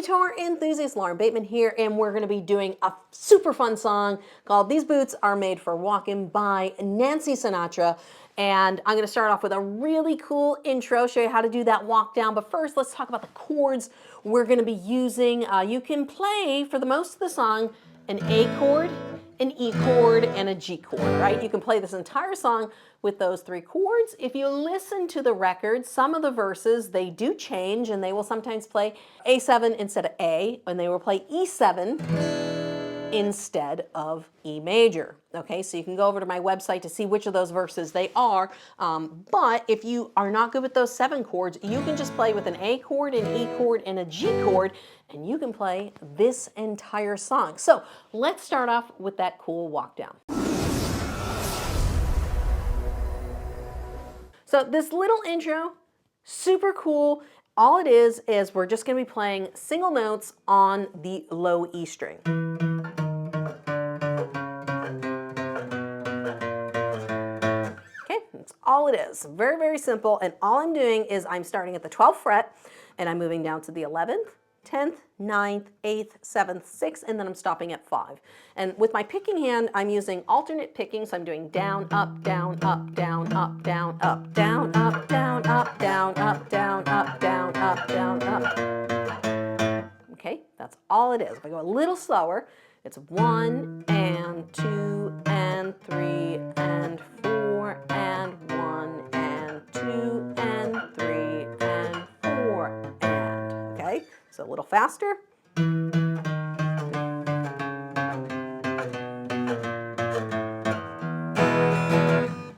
guitar enthusiast, Lauren Bateman here, and we're going to be doing a super fun song called These Boots Are Made for Walkin' by Nancy Sinatra. And I'm going to start off with a really cool intro, show you how to do that walk down. But first, let's talk about the chords we're going to be using. You can play, for the most of the song, an A chord, an E chord, and a G chord, right? You can play this entire song with those three chords. If you listen to the record, some of the verses, they do change, and they will sometimes play A7 instead of A, and they will play E7 instead of E major. Okay, so you can go over to my website to see which of those verses they are. But if you are not good with those 7 chords, you can just play with an A chord, an E chord, and a G chord, and you can play this entire song. So let's start off with that cool walk down. So this little intro, super cool. All it is we're just going to be playing single notes on the low E string. Okay, that's all it is. Very, very simple. And all I'm doing is I'm starting at the 12th fret and I'm moving down to the 11th, 10th, 9th, 8th, 7th, 6th, and then I'm stopping at 5. And with my picking hand, I'm using alternate picking, so I'm doing down, up, down, up, down, up, down, up, down, up, down, up, down, up, down, up, down, up, down, up. Okay, that's all it is. If I go a little slower, it's 1 and 2 and 3 and 4 and 1 and 2 and 3 and 4 and, okay? So a little faster.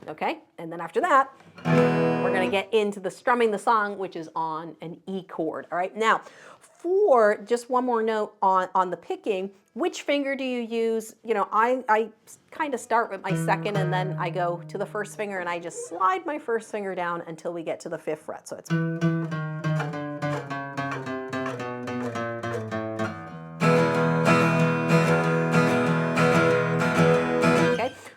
Okay, and then after that, we're going to get into the strumming the song, which is on an E chord. All right, now for just one more note on the picking, which finger do you use? You know, I kind of start with my second and then I go to the first finger and I just slide my first finger down until we get to the 5th fret. So it's...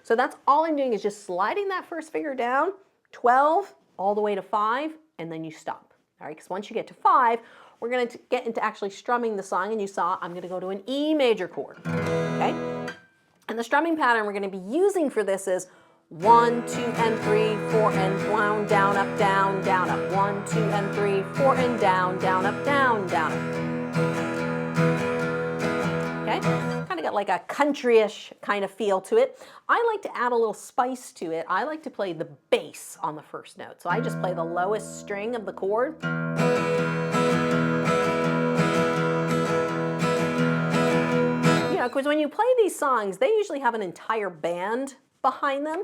So that's all I'm doing is just sliding that first finger down, 12, all the way to 5, and then you stop. All right, because once you get to 5, we're going to get into actually strumming the song, and you saw I'm going to go to an E major chord, okay? And the strumming pattern we're going to be using for this is 1, 2, and 3, 4, and down, up, down, down, up. 1, 2, and 3, 4, and down, up, down, down, up. Okay, kind of got like a country-ish kind of feel to it. I like to add a little spice to it. I like to play the bass on the first note. So I just play the lowest string of the chord. You know, because when you play these songs, they usually have an entire band behind them.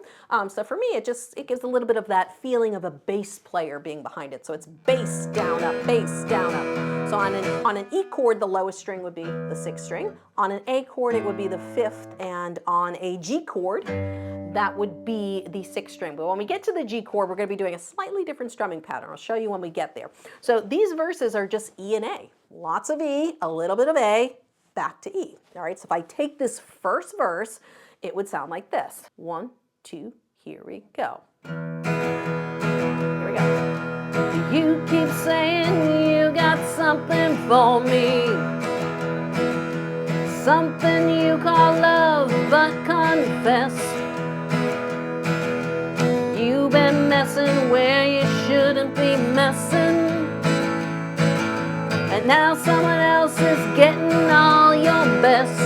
So for me, it gives a little bit of that feeling of a bass player being behind it. So it's bass, down, up, bass, down, up. So on an E chord, the lowest string would be the 6th string. On an A chord, it would be the 5th, and on a G chord, that would be the 6th string. But when we get to the G chord, we're going to be doing a slightly different strumming pattern. I'll show you when we get there. So these verses are just E and A. Lots of E, a little bit of A, back to E. All right, so if I take this first verse, it would sound like this. 1, 2, here we go. Here we go. You keep saying you got something for me, something you call love, but confess you've been messing where you shouldn't be messing, and now someone else is getting all your best.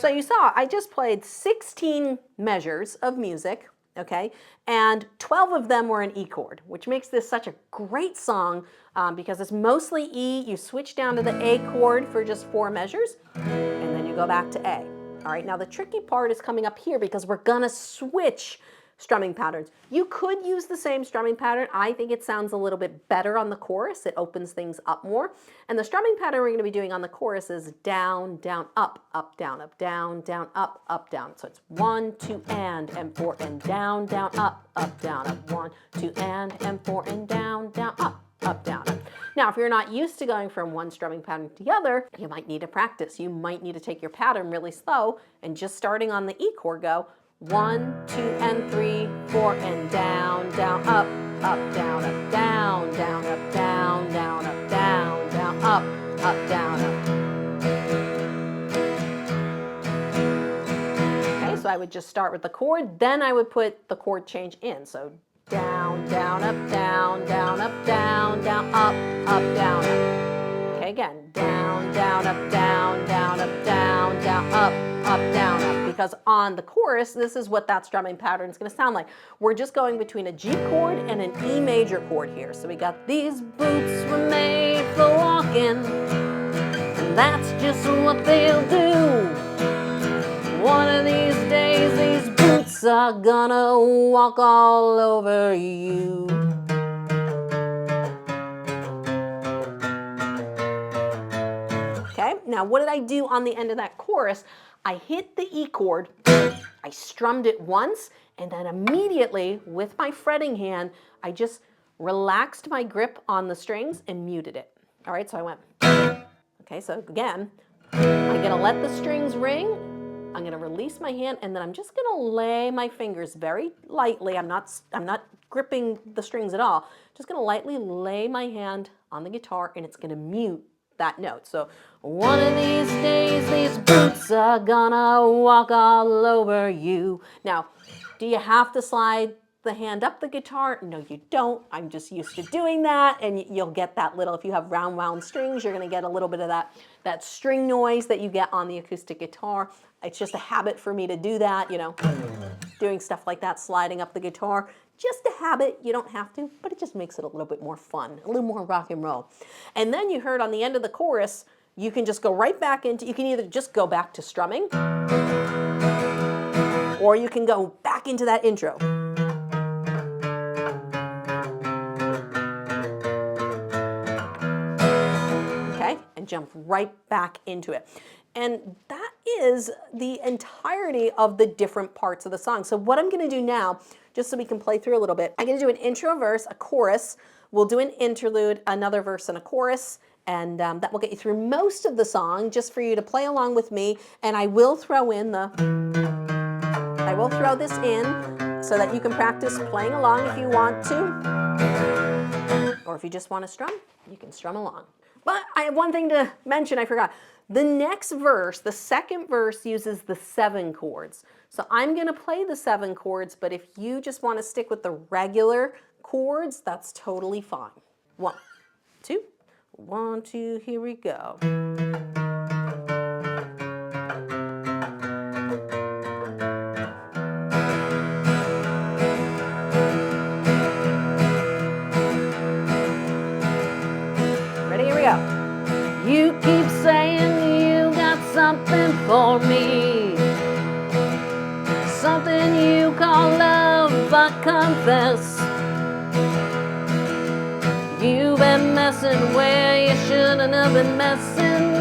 So you saw, I just played 16 measures of music, okay, and 12 of them were an E chord, which makes this such a great song because it's mostly E. You switch down to the A chord for just 4 measures, and then you go back to A. All right, now the tricky part is coming up here because we're gonna switch strumming patterns. You could use the same strumming pattern. I think it sounds a little bit better on the chorus. It opens things up more. And the strumming pattern we're going to be doing on the chorus is down, down, up, down, down, up, down. So it's 1, 2, and 4, and down, up, down, up. 1, 2, and 4, and down, up, down, up. Now, if you're not used to going from one strumming pattern to the other, you might need to practice. You might need to take your pattern really slow and just starting on the E chord go 1, 2, and 3, 4, and down, up, down, up, down, up, down, up, down, up, down. up, down, up. Okay, so I would just start with the chord, then I would put the chord change in. So down, down, up, down, down, up, down, down, up, down, up. Okay, again, down, down, up, down, down, up, down, down, up, down, up. Because on the chorus, this is what that strumming pattern is going to sound like. We're just going between a G chord and an E major chord here. So we got these boots were made for walking, and that's just what they'll do. One of these days, these boots are gonna walk all over you. Okay, now what did I do on the end of that chorus? I hit the E chord, I strummed it once, and then immediately, with my fretting hand, I just relaxed my grip on the strings and muted it. All right, so I went. Okay, so again, I'm gonna let the strings ring, I'm gonna release my hand, and then I'm just gonna lay my fingers very lightly. I'm not gripping the strings at all. Just gonna lightly lay my hand on the guitar, and it's gonna mute that note. So one of these days, these boots are gonna walk all over you. Now, do you have to slide the hand up the guitar? No, you don't. I'm just used to doing that, and you'll get that little, if you have round wound strings, you're gonna get a little bit of that string noise that you get on the acoustic guitar. It's just a habit for me to do that, you know, doing stuff like that, sliding up the guitar. Just a habit, you don't have to, but it just makes it a little bit more fun, a little more rock and roll. And then you heard on the end of the chorus, you can just go right back into, you can either just go back to strumming, or you can go back into that intro. Okay, and jump right back into it. And that is the entirety of the different parts of the song. So what I'm gonna do now, just so we can play through a little bit, I'm gonna do an intro verse, a chorus, we'll do an interlude, another verse and a chorus, and that will get you through most of the song, just for you to play along with me, and I will throw this in so that you can practice playing along if you want to, or if you just want to strum, you can strum along. But I have one thing to mention, I forgot. The next verse, the second verse, uses the 7 chords. So I'm going to play the 7 chords, but if you just want to stick with the regular chords, that's totally fine. 1, 2, 1, 2, here we go. Ready? Here we go. You keep saying you got something for me, something you call love, but confess you've been messing where you shouldn't have been messing,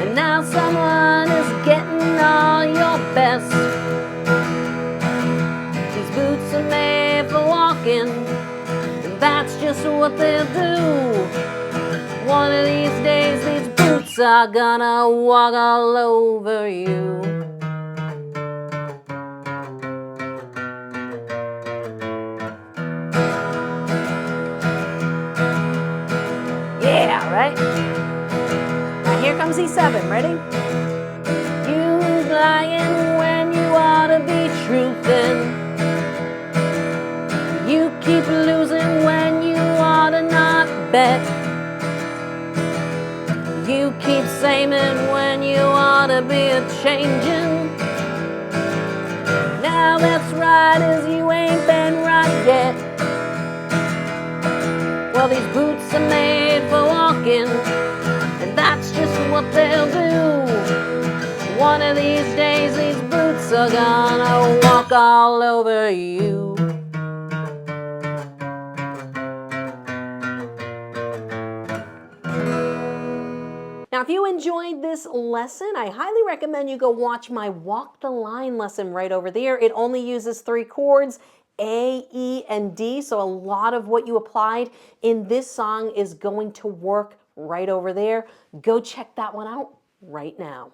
and now someone is getting all your best. These boots are made for walking, and that's just what they'll do. One of these days, these boots are gonna walk all over you. Yeah, right? Now here comes E7, ready? You lying when you ought to be truthing. You keep losing when you ought to not bet. You keep saying when you ought to be a-changing. Now that's right, as you ain't been right yet. Well, these boots are made for walking, and that's just what they'll do. One of these days, these boots are gonna walk all over you. Now, if you enjoyed this lesson, I highly recommend you go watch my Walk the Line lesson right over there. It only uses 3 chords, A, E, and D, so a lot of what you applied in this song is going to work right over there. Go check that one out right now.